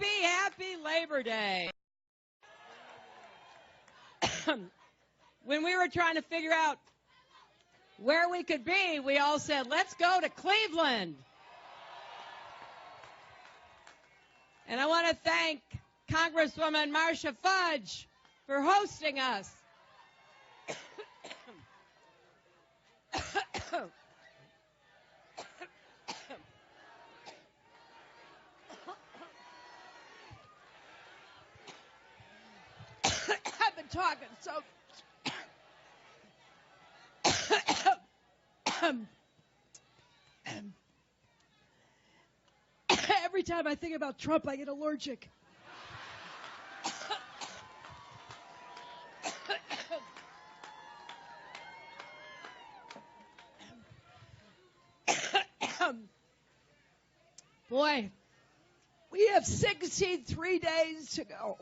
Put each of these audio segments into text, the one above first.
Happy Labor Day. When we were trying to figure out where we could be, we all said, let's go to Cleveland. And I want to thank Congresswoman Marcia Fudge for hosting us. I've been talking so every time I think about Trump, I get allergic. Boy, we have 63 days to go.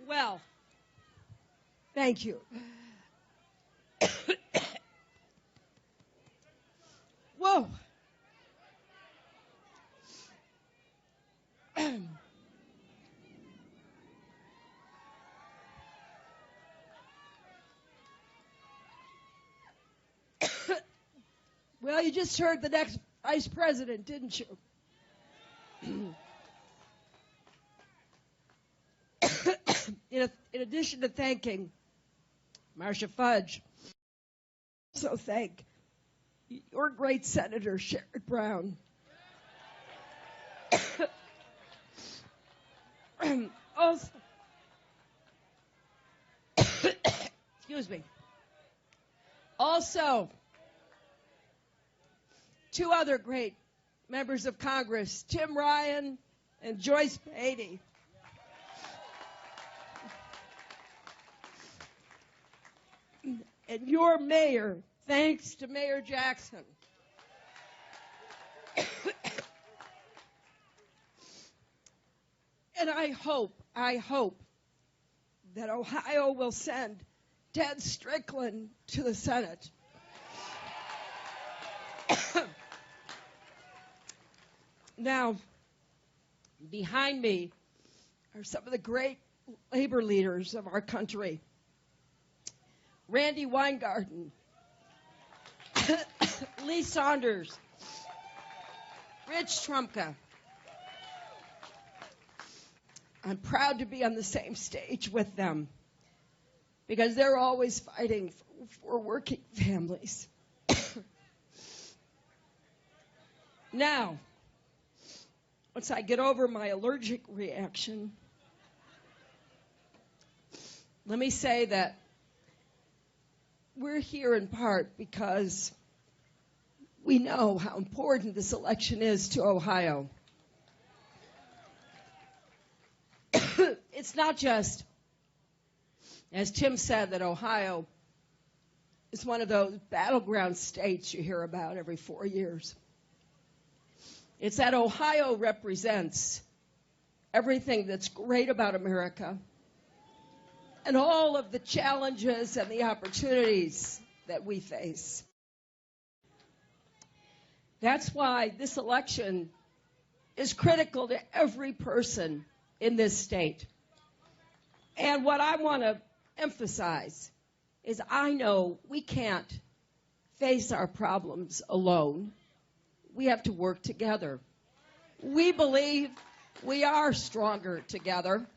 Well, thank you. Whoa. Well, you just heard the next vice president, didn't you? In addition to thanking Marcia Fudge, I also thank your great Senator Sherrod Brown. Also, excuse me. Also, two other great members of Congress, Tim Ryan and Joyce Beatty. And your mayor, thanks to Mayor Jackson. And I hope that Ohio will send Ted Strickland to the Senate. Now, behind me are some of the great labor leaders of our country. Randy Weingarten, Lee Saunders, Rich Trumka. I'm proud to be on the same stage with them because they're always fighting for working families. Now, once I get over my allergic reaction, let me say that we're here in part because we know how important this election is to Ohio. It's not just, as Tim said, that Ohio is one of those battleground states you hear about every 4 years. It's that Ohio represents everything that's great about America and all of the challenges and the opportunities that we face. That's why this election is critical to every person in this state. And what I want to emphasize is I know we can't face our problems alone. We have to work together. We believe we are stronger together.